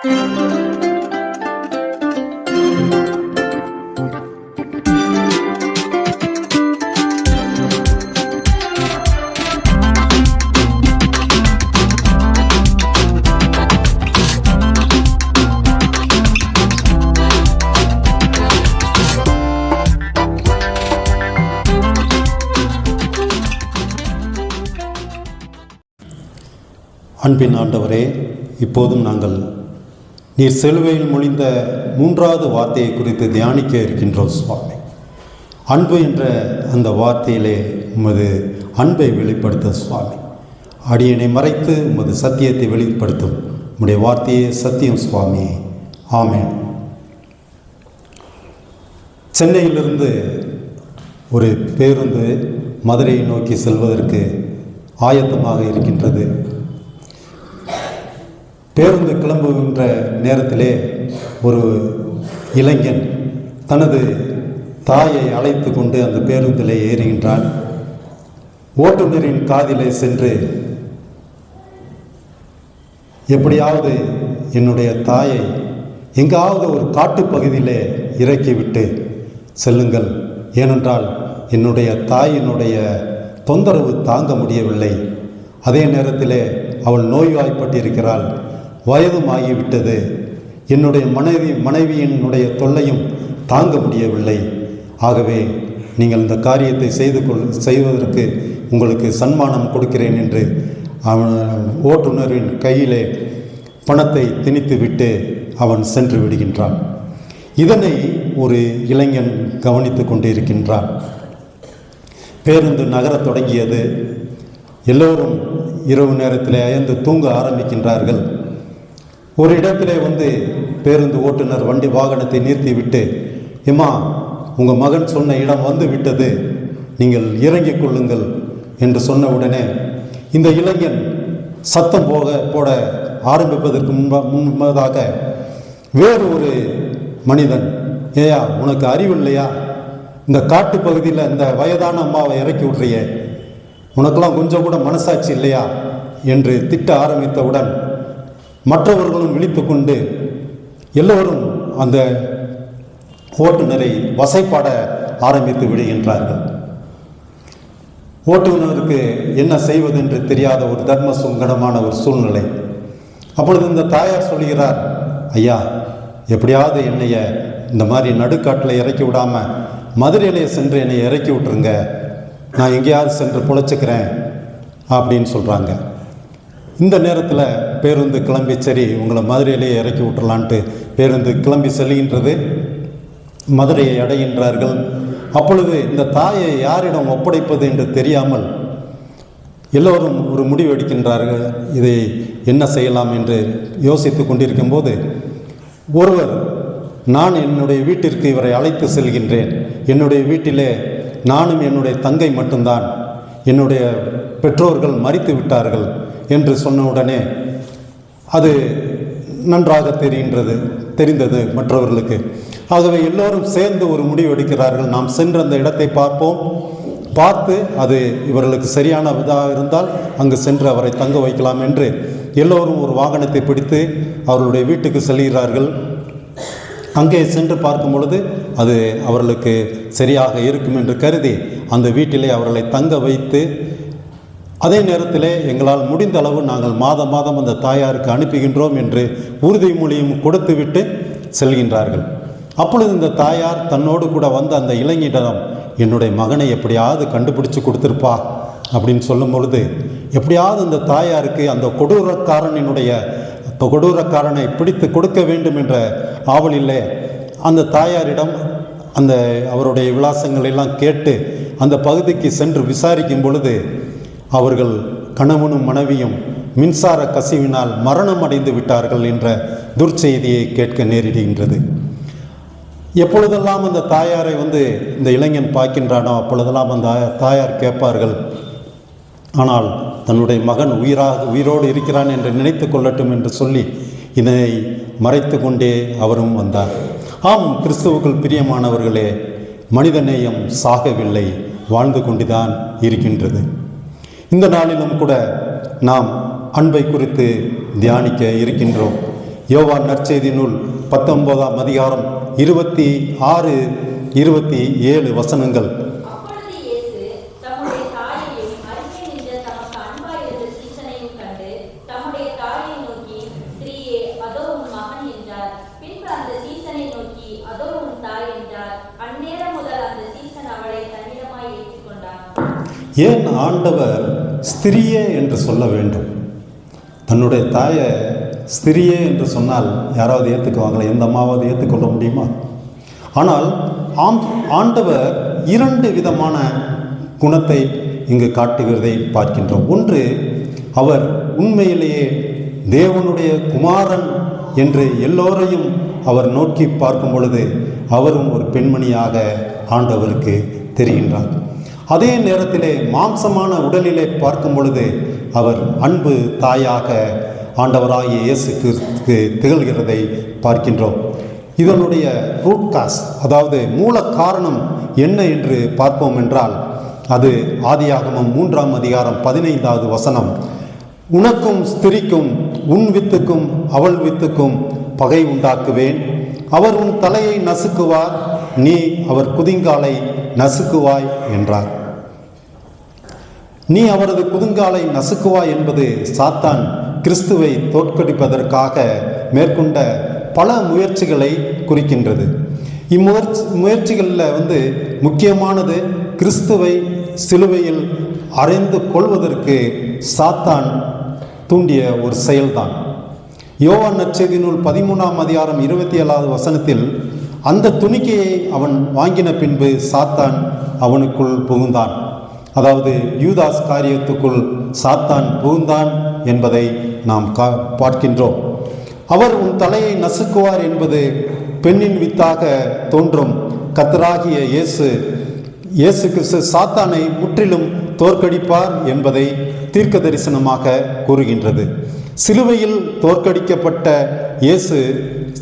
அன்பின் ஆண்டவரே, இப்போதும் நாங்கள் நீர் சிலுவையில் மொழிந்த 3வது வார்த்தையை குறித்து தியானிக்க இருக்கின்றோம் சுவாமி. அன்பு என்ற அந்த வார்த்தையிலே உமது அன்பை வெளிப்படுத்த சுவாமி. அடியனை மறைத்து உமது சத்தியத்தை வெளிப்படுத்தும் உம்முடைய வார்த்தையே சத்தியம் சுவாமி. ஆமென். சென்னையிலிருந்து ஒரு பேருந்து மதுரையை நோக்கி செல்வதற்கு ஆயத்தமாக இருக்கின்றது. பேருந்து கிளம்புகின்ற நேரத்திலே ஒரு இளைஞன் தனது தாயை அழைத்து கொண்டு அந்த பேருந்திலே ஏறுகின்றான். ஓட்டுநரின் காதிலே சென்று, எப்படியாவது என்னுடைய தாயை எங்காவது ஒரு காட்டுப்பகுதியிலே இறக்கிவிட்டு செல்லுங்கள், ஏனென்றால் என்னுடைய தாயினுடைய தொந்தரவு தாங்க முடியவில்லை. அதே நேரத்திலே அவள் நோய்வாய்ப்பட்டிருக்கிறாள், வயதும் ஆகிவிட்டது. என்னுடைய மனைவியினுடைய தொல்லையும் தாங்க முடியவில்லை. ஆகவே நீங்கள் இந்த காரியத்தை செய்வதற்கு உங்களுக்கு சன்மானம் கொடுக்கிறேன் என்று ஓட்டுநரின் கையிலே பணத்தை திணித்துவிட்டு அவன் சென்று விடுகின்றான். இதனை ஒரு இளைஞன் கவனித்து கொண்டிருக்கின்றான். பேருந்து நகரத் தொடங்கியது. எல்லோரும் இரவு நேரத்தில் அயர்ந்து தூங்க ஆரம்பிக்கின்றார்கள். ஒரு இடத்திலே பேருந்து ஓட்டுநர் வாகனத்தை நிறுத்திவிட்டு, எம்மா, உங்கள் மகன் சொன்ன இடம் வந்து விட்டது, நீங்கள் இறங்கிக் கொள்ளுங்கள் என்று சொன்ன உடனே இந்த இளைஞன் சத்தம் போட ஆரம்பிப்பதற்கு முன்பதாக வேறு ஒரு மனிதன், ஏயா உனக்கு அறிவில்லையா, இந்த காட்டு பகுதியில் இந்த வயதான அம்மாவை இறக்கி விட்றியே, உனக்கெல்லாம் கொஞ்சம் கூட மனசாட்சி இல்லையா என்று திட்ட ஆரம்பித்தவுடன் மற்றவர்களும் விழித்து கொண்டு எல்லோரும் அந்த ஓட்டுநரை வசைப்பாட ஆரம்பித்து விடுகின்றார்கள். ஓட்டுநருக்கு என்ன செய்வது என்று தெரியாத ஒரு தர்ம சங்கடமான ஒரு சூழ்நிலை. அப்பொழுது இந்த தாயார் சொல்கிறார், ஐயா, எப்படியாவது என்னைய இந்த மாதிரி நடுக்காட்டில் இறக்கி விடாமல் மதுரையிலே சென்று என்னை இறக்கி விட்டுருங்க, நான் எங்கேயாவது சென்று பொழைச்சிக்கிறேன் அப்படின்னு சொல்கிறாங்க. இந்த நேரத்தில் பேருந்து கிளம்பி, சரி உங்களை மதுரையிலே இறக்கி விட்டுறலான்ட்டு பேருந்து கிளம்பி செல்கின்றது. மதுரையை அடைகின்றார்கள். அப்பொழுது இந்த தாயை யாரிடம் ஒப்படைப்பது என்று தெரியாமல் எல்லோரும் ஒரு முடிவு எடுக்கின்றார்கள். இதை என்ன செய்யலாம் என்று யோசித்து கொண்டிருக்கும் போது ஒருவர், நான் என்னுடைய வீட்டிற்கு இவரை அழைத்து செல்கின்றேன், என்னுடைய வீட்டிலே நானும் என்னுடைய தங்கை மட்டும்தான், என்னுடைய பெற்றோர்கள் மரித்து விட்டார்கள் என்று சொன்னவுடனே அது நன்றாக தெரிந்தது மற்றவர்களுக்கு. ஆகவே எல்லோரும் சேர்ந்து ஒரு முடிவு எடுக்கிறார்கள், நாம் சென்று அந்த இடத்தை பார்த்து அது இவர்களுக்கு சரியான இதாக இருந்தால் அங்கு சென்று அவரை தங்க வைக்கலாம் என்று எல்லோரும் ஒரு வாகனத்தை பிடித்து அவர்களுடைய வீட்டுக்கு செல்கிறார்கள். அங்கே சென்று பார்க்கும் பொழுது அது அவர்களுக்கு சரியாக இருக்கும் என்று கருதி அந்த வீட்டிலே அவர்களை தங்க வைத்து, அதே நேரத்தில் எங்களால் முடிந்த அளவு நாங்கள் மாதம் அந்த தாயாருக்கு அனுப்புகின்றோம் என்று உறுதிமொழியும் கொடுத்துவிட்டு செல்கின்றார்கள். அப்பொழுது இந்த தாயார் தன்னோடு கூட வந்த அந்த இளைஞனிடம், என்னுடைய மகனை எப்படியாவது கண்டுபிடிச்சு கொடுத்துருப்பா அப்படின்னு சொல்லும் பொழுது, எப்படியாவது இந்த தாயாருக்கு அந்த கொடூரக்காரனை பிடித்து கொடுக்க வேண்டும் என்ற ஆவலிலே அந்த தாயாரிடம் அவருடைய விலாசங்கள் எல்லாம் கேட்டு அந்த பகுதிக்கு சென்று விசாரிக்கும் பொழுது அவர்கள் கணவனும் மனைவியும் மின்சார கசிவினால் மரணம் அடைந்து விட்டார்கள் என்ற துர்ச்செய்தியை கேட்க நேரிடுகின்றது. எப்பொழுதெல்லாம் அந்த தாயாரை இந்த இளைஞன் பார்க்கின்றானோ அப்பொழுதெல்லாம் அந்த தாயார் கேட்பார்கள், ஆனால் தன்னுடைய மகன் உயிரோடு இருக்கிறான் என்று நினைத்து கொள்ளட்டும் என்று சொல்லி இதனை மறைத்து கொண்டே அவரும் வந்தார். ஆம், கிறிஸ்துவுக்குள் பிரியமானவர்களே, மனிதநேயம் சாகவில்லை, வாழ்ந்து கொண்டுதான் இருக்கின்றது. இந்த நாளிலும் கூட நாம் அன்பை குறித்து தியானிக்க இருக்கின்றோம். யோவான் நற்செய்தி நூல் 19ஆம் அதிகாரம் 26, 27 வசனங்கள். ஏன் ஆண்டவர் ஸ்திரியே என்று சொல்ல வேண்டும்? தன்னுடைய தாயை ஸ்திரியே என்று சொன்னால் யாராவது ஏற்றுக்குவாங்களா? எந்த அம்மாவது ஏற்றுக்கொள்ள முடியுமா? ஆனால் ஆண்டவர் 2 விதமான குணத்தை இங்கு காட்டுகிறதை பார்க்கின்றோம். ஒன்று, அவர் உண்மையிலேயே தேவனுடைய குமாரன் என்று எல்லோரையும் அவர் நோக்கி பார்க்கும் பொழுது அவரும் ஒரு பெண்மணியாக ஆண்டவருக்கு தெரிகின்றார். அதே நேரத்திலே மாம்சமான உடலிலே பார்க்கும் பொழுது அவர் அன்பு தாயாக ஆண்டவராகிய இயேசு கிறிஸ்துவுக்கு திகழ்கிறதை பார்க்கின்றோம். இதனுடைய ரூட் காஸ், அதாவது மூல காரணம் என்ன என்று பார்ப்போம் என்றால், அது ஆதியாகமம் 3ஆம் அதிகாரம் 15வது வசனம். உனக்கும் ஸ்திரிக்கும் உன் வித்துக்கும் அவள் வித்துக்கும் பகை உண்டாக்குவேன், அவர் உன் தலையை நசுக்குவார், நீ அவர் குதிங்காலை நசுக்குவாய் என்றார். நீ அவரது குதிங்காலை நசுக்குவாய் என்பது சாத்தான் கிறிஸ்துவை தோற்கடிப்பதற்காக மேற்கொண்ட பல முயற்சிகளை குறிக்கின்றது. இம்முயற்சிகளில் முக்கியமானது கிறிஸ்துவை சிலுவையில் அறைந்து கொள்வதற்கு சாத்தான் தூண்டிய ஒரு செயல்தான். யோவான் நற்செய்தி நூல் 13ஆம் அதிகாரம் 27வது வசனத்தில், அந்த துணிக்கையை அவன் வாங்கின பின்பு சாத்தான் அவனுக்குள் புகுந்தான். அதாவது யூதாஸ் காரியத்துக்குள் சாத்தான் புகுந்தான் என்பதை நாம் பார்க்கின்றோம். அவர் உன் தலையை நசுக்குவார் என்பது பெண்ணின் வித்தாக தோன்றும் கர்த்தராகிய இயேசு கிறிஸ்து சாத்தானை முற்றிலும் தோற்கடிப்பார் என்பதை தீர்க்க தரிசனமாக கூறுகின்றது. சிலுவையில் தோற்கடிக்கப்பட்ட இயேசு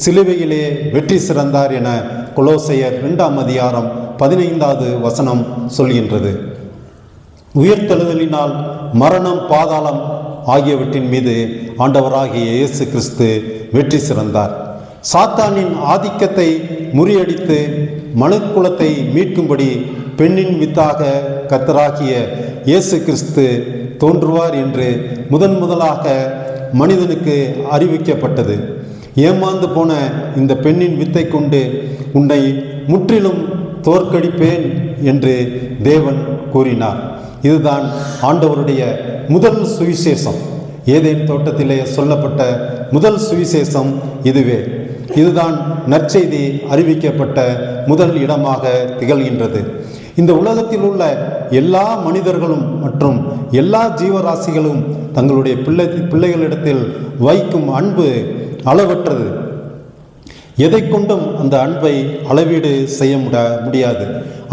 சிலுவையிலே வெற்றி சிறந்தார் என கொலோசையர் 2ஆம் அதிகாரம் 15வது வசனம் சொல்கின்றது. உயிர்த்தெழுதலினால் மரணம், பாதாளம் ஆகியவற்றின் மீது ஆண்டவராகிய இயேசு கிறிஸ்து வெற்றி சிறந்தார். சாத்தானின் ஆதிக்கத்தை முறியடித்து மனுக்குலத்தை மீட்கும்படி பெண்ணின் வித்தாக கர்த்தராகிய இயேசு கிறிஸ்து தோன்றுவார் என்று முதலாக மனிதனுக்கு அறிவிக்கப்பட்டது. ஏமாந்து போன இந்த பெண்ணின் வித்தை கொண்டு உன்னை முற்றிலும் தோற்கடிப்பேன் என்று தேவன் கூறினார். இதுதான் ஆண்டவருடைய முதல் சுவிசேஷம். ஏதேன் தோட்டத்திலே சொல்லப்பட்ட முதல் சுவிசேஷம் இதுவே. இதுதான் நற்செய்தி அறிவிக்கப்பட்ட முதல் இடமாக திகழ்கின்றது. இந்த உலகத்தில் உள்ள எல்லா மனிதர்களும் மற்றும் எல்லா ஜீவராசிகளும் தங்களுடைய பிள்ளைகளிடத்தில் வைக்கும் அன்பு அளவற்றது. எதை கொண்டும் அந்த அன்பை அளவீடு செய்ய முடியாது.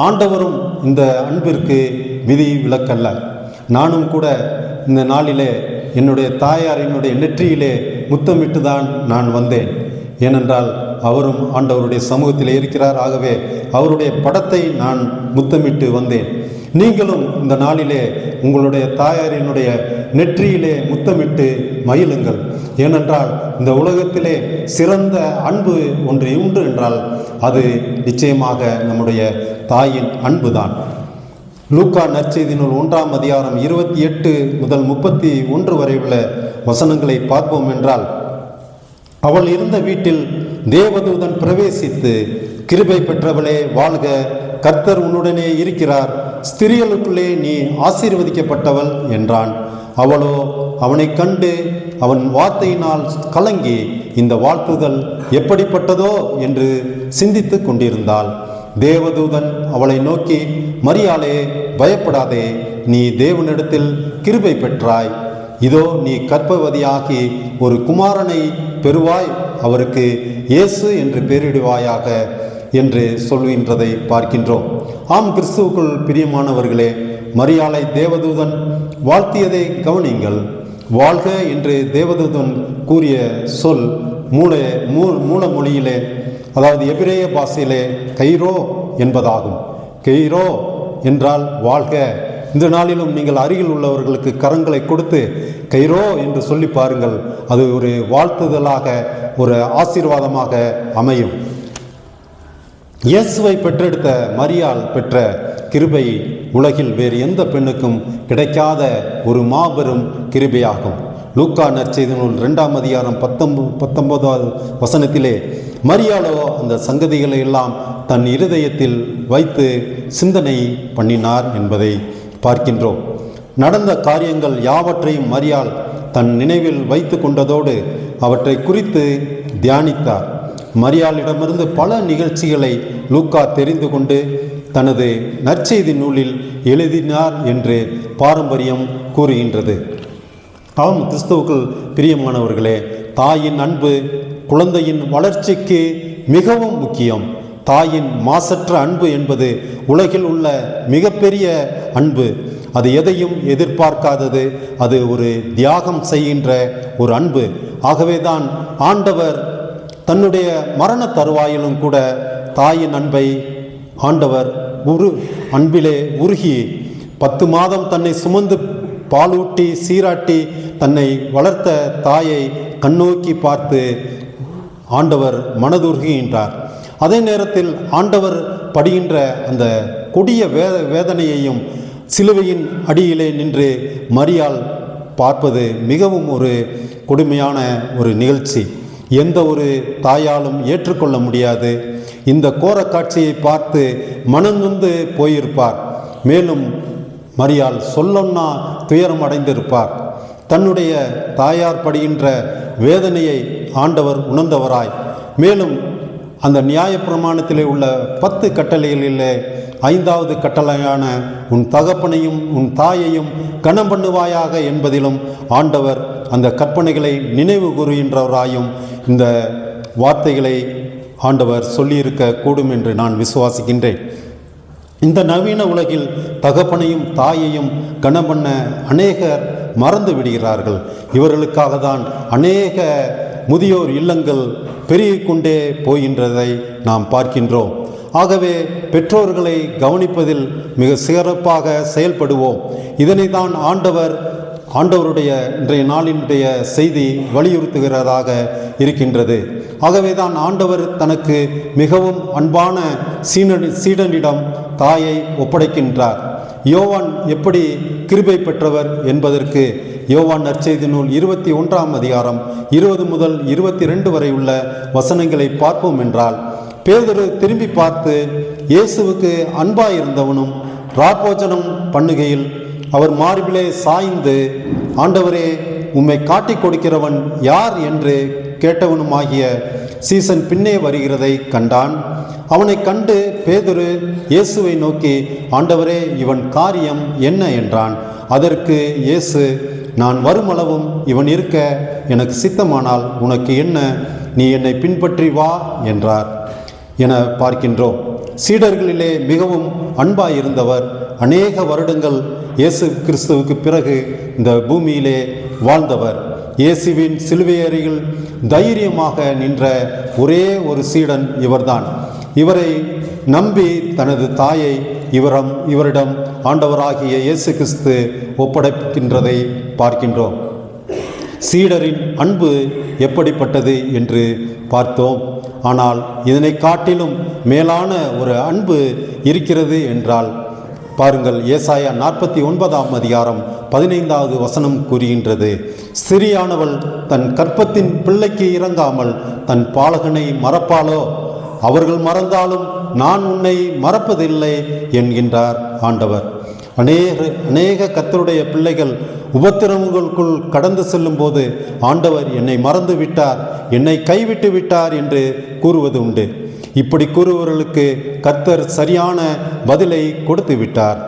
ஆண்டவரும் இந்த அன்பிற்கு விதி விலக்கல்ல. நானும் கூட இந்த நாளிலே என்னுடைய தாயாரினுடைய நெற்றியிலே முத்தமிட்டு தான் நான் வந்தேன். ஏனென்றால் அவரும் ஆண்டவருடைய சமூகத்தில் இருக்கிறார். ஆகவே அவருடைய படத்தை நான் முத்தமிட்டு வந்தேன். நீங்களும் இந்த நாளிலே உங்களுடைய தாயாரினுடைய நெற்றியிலே முத்தமிட்டு மகிழுங்கள். ஏனென்றால் இந்த உலகத்திலே சிறந்த அன்பு ஒன்று உண்டு என்றால் அது நிச்சயமாக நம்முடைய தாயின் அன்புதான். லூக்கா நற்செய்தி நூல் 1ஆம் அதிகாரம் 28 முதல் 31 வரை உள்ள வசனங்களை பார்ப்போம் என்றால், அவள் இருந்த வீட்டில் தேவதூதன் பிரவேசித்து, கிருபை பெற்றவளே வாழ்க, கர்த்தர் உன்னுடனே இருக்கிறார், ஸ்திரீகளுக்குள்ளே நீ ஆசீர்வதிக்கப்பட்டவள் என்றான். அவளோ அவனை கண்டு அவன் வார்த்தையினால் கலங்கி இந்த வாழ்த்துதல் எப்படிப்பட்டதோ என்று சிந்தித்து கொண்டிருந்தாள். தேவதூதன் அவளை நோக்கி, மரியாளே, பயப்படாதே, நீ தேவனிடத்தில் கிருபை பெற்றாய். இதோ நீ கர்ப்பவதியாகி ஒரு குமாரனை பெறுவாய், அவருக்கு இயேசு என்று பெயரிடுவாயாக என்று சொல்கின்றதை பார்க்கின்றோம். ஆம், கிறிஸ்துவுக்குள் பிரியமானவர்களே, மரியாளை தேவதூதன் வாழ்த்தியதை கவனிங்கள். வாழ்க என்று தேவதூதன் கூறிய சொல் மூல மொழியிலே, அதாவது எபிரேய பாஷையிலே கைரோ என்பதாகும். கைரோ என்றால் வாழ்க. இந்த நாளிலும் நீங்கள் அருகில் உள்ளவர்களுக்கு கரங்களை கொடுத்து கைரோ என்று சொல்லி பாருங்கள். அது ஒரு வாழ்த்துதலாக, ஒரு ஆசீர்வாதமாக அமையும். இயேசுவை பெற்றெடுத்த மரியாள் பெற்ற கிருபை உலகில் வேறு எந்த பெண்ணுக்கும் கிடைக்காத ஒரு மாபெரும் கிருபையாகும். லூக்கா நற்செய்தி நூல் 2ஆம் அதிகாரம் 19வது வசனத்திலே மரியாளோ அந்த சங்கதிகளை எல்லாம் தன் இருதயத்தில் வைத்து சிந்தனை பண்ணினார் என்பதை பார்க்கின்றோம். நடந்த காரியங்கள் யாவற்றையும் மரியாள் தன் நினைவில் வைத்து கொண்டதோடு அவற்றை குறித்து தியானித்தார். மரியாளிடமிருந்து பல நிகழ்ச்சிகளை லூக்கா தெரிந்து கொண்டு தனது நற்செய்தி நூலில் எழுதினார் என்று பாரம்பரியம் கூறுகின்றது. ஆம், கிறிஸ்துவுக்குள் பிரியமானவர்களே, தாயின் அன்பு குழந்தையின் வளர்ச்சிக்கு மிகவும் முக்கியம். தாயின் மாசற்ற அன்பு என்பது உலகில் உள்ள மிகப்பெரிய அன்பு. அது எதையும் எதிர்பார்க்காதது. அது ஒரு தியாகம் செய்கின்ற ஒரு அன்பு. ஆகவேதான் ஆண்டவர் தன்னுடைய மரண தருவாயிலும் கூட தாயின் அன்பை ஆண்டவர் அன்பிலே உருகி 10 மாதம் தன்னை சுமந்து பாலூட்டி சீராட்டி தன்னை வளர்த்த தாயை கண்ணோக்கி பார்த்து ஆண்டவர் மனதுருகுகின்றார். அதே நேரத்தில் ஆண்டவர் படுகின்ற அந்த கொடிய வேதனையையும் சிலுவையின் அடியிலே நின்று மரியாள் பார்ப்பது மிகவும் ஒரு கொடுமையான ஒரு நிகழ்ச்சி. எந்த ஒரு தாயாலும் ஏற்றுக்கொள்ள முடியாது. இந்த கோர காட்சியை பார்த்து மனநொந்து போயிருப்பார். மேலும் மரியாள் சொல்லொன்னா துயரம் அடைந்திருப்பார். தன்னுடைய தாயார் படுகின்ற வேதனையை ஆண்டவர் உணர்ந்தவராய், மேலும் அந்த நியாயப்பிரமாணத்திலே உள்ள 10 கட்டளைகளிலே 5வது கட்டளையான உன் தகப்பனையும் உன் தாயையும் கனம் பண்ணுவாயாக என்பதிலும் ஆண்டவர் அந்த கற்பனைகளை நினைவு கூறுகின்றவராயும் இந்த வார்த்தைகளை ஆண்டவர் சொல்லியிருக்க கூடும் என்று நான் விசுவாசிக்கின்றேன். இந்த நவீன உலகில் தகப்பனையும் தாயையும் கனம் பண்ண அநேகர் மறந்து விடுகிறார்கள். இவர்களுக்காக தான் அநேக முதியோர் இல்லங்கள் பெருகிக் கொண்டே போகின்றதை நாம் பார்க்கின்றோம். ஆகவே பெற்றோர்களை கவனிப்பதில் மிக சிறப்பாக செயல்படுவோம். இதனை தான் ஆண்டவருடைய இன்றைய நாளினுடைய செய்தி வலியுறுத்துகிறதாக இருக்கின்றது. ஆகவே தான் ஆண்டவர் தனக்கு மிகவும் அன்பான சீடனிடம் தாயை ஒப்படைக்கின்றார். யோவான் எப்படி கிருபை பெற்றவர் என்பதற்கு யோவான் நற்செய்தி நூல் 21ஆம் அதிகாரம் 20 முதல் 22 வரை உள்ள வசனங்களை பார்ப்போம் என்றால், பேதுரு திரும்பி பார்த்து இயேசுவுக்கு அன்பாயிருந்தவனும் ராப்போஜனம் பண்ணுகையில் அவர் மார்பிலே சாய்ந்து, ஆண்டவரே, உம்மை காட்டிக் கொடுக்கிறவன் யார் என்று கேட்டவனுமாகிய சீசன் பின்னே வருகிறதை கண்டான். அவனை கண்டு பேதுரு இயேசுவை நோக்கி, ஆண்டவரே, இவன் காரியம் என்ன என்றான். அதற்கு இயேசு, நான் வருமளவும் இவன் இருக்க எனக்கு சித்தமானால் உனக்கு என்ன, நீ என்னை பின்பற்றி வா என்றார் என பார்க்கின்றோம். சீடர்களிலே மிகவும் அன்பாயிருந்தவர் அநேக வருடங்கள் இயேசு கிறிஸ்துவுக்கு பிறகு இந்த பூமியிலே வாழ்ந்தவர். இயேசுவின் சிலுவை அருகில் தைரியமாக நின்ற ஒரே ஒரு சீடன் இவர்தான். இவரை நம்பி தனது தாயை இவரிடம் ஆண்டவராகிய இயேசு கிறிஸ்து ஒப்படைக்கின்றதை பார்க்கின்றோம். சீடரின் அன்பு எப்படிப்பட்டது என்று பார்த்தோம். ஆனால் இதனை காட்டிலும் மேலான ஒரு அன்பு இருக்கிறது என்றால் பாருங்கள், ஏசாயா 49ஆம் அதிகாரம் 15வது வசனம் கூறுகின்றது, சிறியானவள் தன் கற்பத்தின் பிள்ளைக்கு இறங்காமல் தன் பாலகனை மறப்பாளோ? அவர்கள் மறந்தாலும் நான் உன்னை மறப்பதில்லை என்கின்றார் ஆண்டவர். அநேக கர்த்தருடைய பிள்ளைகள் உபத்திரவங்களுக்குள் கடந்து செல்லும் போது ஆண்டவர் என்னை மறந்து விட்டார், என்னை கைவிட்டு விட்டார் என்று கூறுவது உண்டு. இப்படி கூறுபவர்களுக்கு கர்த்தர் சரியான பதிலை கொடுத்து விட்டார்.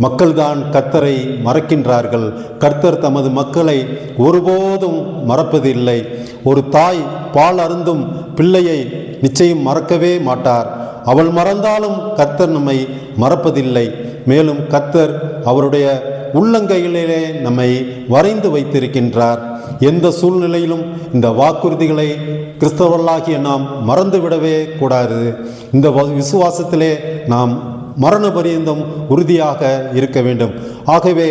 மக்கள்தான் கர்த்தரை மறக்கின்றார்கள். கர்த்தர் தமது மக்களை ஒருபோதும் மறப்பதில்லை. ஒரு தாய் பால் அருந்தும் பிள்ளையை நிச்சயம் மறக்கவே மாட்டார். அவள் மறந்தாலும் கர்த்தர் நம்மை மறப்பதில்லை. மேலும் கர்த்தர் அவருடைய உள்ளங்கைகளிலே நம்மை வரைந்து வைத்திருக்கின்றார். எந்த சூழ்நிலையிலும் இந்த வாக்குறுதிகளை கிறிஸ்தவர்களாகிய நாம் மறந்துவிடவே கூடாது. இந்த விசுவாசத்திலே நாம் மரண பரியந்தம் உறுதியாக இருக்க வேண்டும். ஆகவே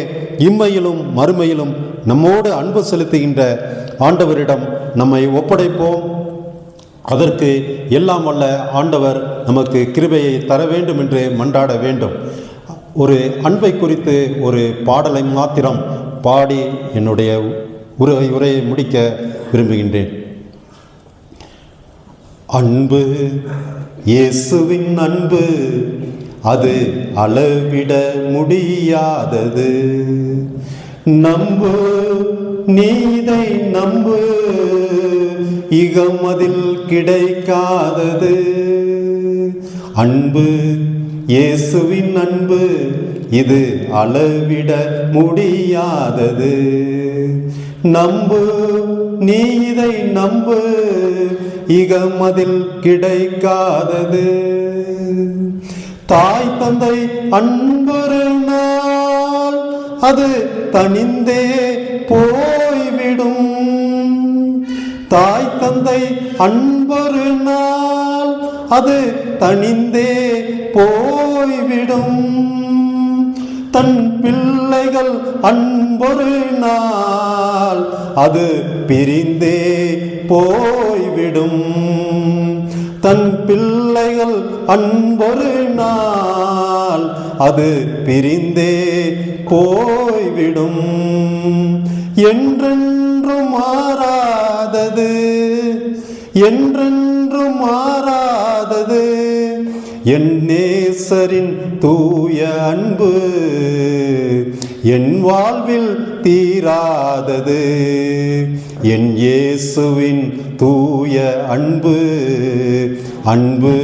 இம்மையிலும் மறுமையிலும் நம்மோடு அன்பு செலுத்துகின்ற ஆண்டவரிடம் நம்மை ஒப்படைப்போம். அதற்கு எல்லாம் வல்ல ஆண்டவர் நமக்கு கிருபையை தர வேண்டும் என்று மன்றாட வேண்டும். ஒரு அன்பை குறித்து ஒரு பாடலை மாத்திரம் பாடி என்னுடைய உரையை முடிக்க விரும்புகின்றேன். அன்பு, இயேசுவின் அன்பு, அது அளவிட முடியாதது. நம்பு, நீதை நம்பு, இகமதில் கிடைக்காதது. அன்பு, இயேசுவின் அன்பு, இது அளவிட முடியாதது. நம்பு, நீதை நம்பு, இகமதில் கிடைக்காதது. தாய் தந்தை அன்பொரு நாள் அது தனிந்தே போய்விடும். தாய் தந்தை அன்பொரு நாள் அது தனிந்தே போய்விடும். தன் பிள்ளைகள் அன்பொரு நாள் அது பிரிந்தே போய்விடும். தன் பிள்ளைகள் அன்பொரு நாள் அது பிரிந்தே போய்விடும். என்றென்றும் மாறாதது, என்றென்றும் மாறாதது என் நேசரின் தூய அன்பு. என் வாழ்வில் தீராதது என் இயேசுவின் தூய அன்பு. அன்பு,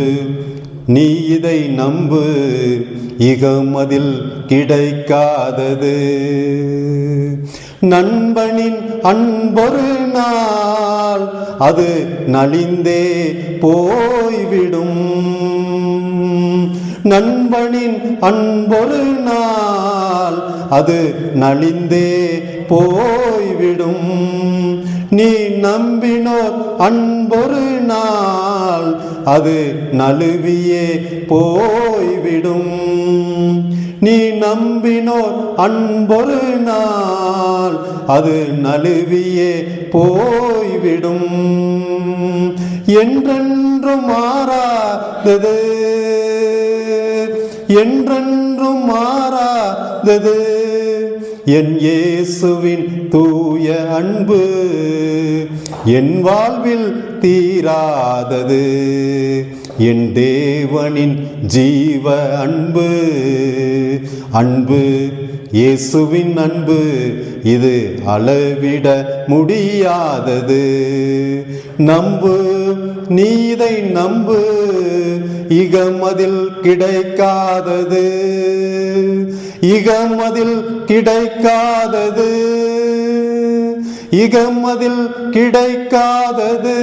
நீ இதை நம்பு, இகமதில் கிடைக்காதது. நண்பனின் அன்பொரு நாள் அது நலிந்தே போய்விடும். நண்பனின் அன்பொரு நாள் அது நலிந்தே போய்விடும். நீ நம்பினோர் அன்பொரு நாள் அது நழுவியே போய்விடும். நீ நம்பினோர் அன்பொரு நாள் அது நழுவியே போய்விடும். என்றென்றும் மாறாதது, என்றென்றும் மாறாதது என் இயேசுவின் தூய அன்பு. என் வாழ்வில் தீராதது என் தேவனின் ஜீவ அன்பு. அன்பு, இயேசுவின் அன்பு, இது அளவிட முடியாதது. நம்பு, நீதை நம்பு, இகமதில் கிடைக்காதது. இகமதில் கிடைக்காதது, இகமதில் கிடைக்காதது.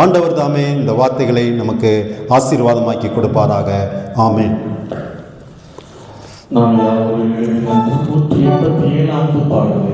ஆண்டவர் தாமே இந்த வார்த்தைகளை நமக்கு ஆசீர்வாதமாக்கி கொடுப்பாராக. ஆமென். நாம் யாவரும் 187 பாடலை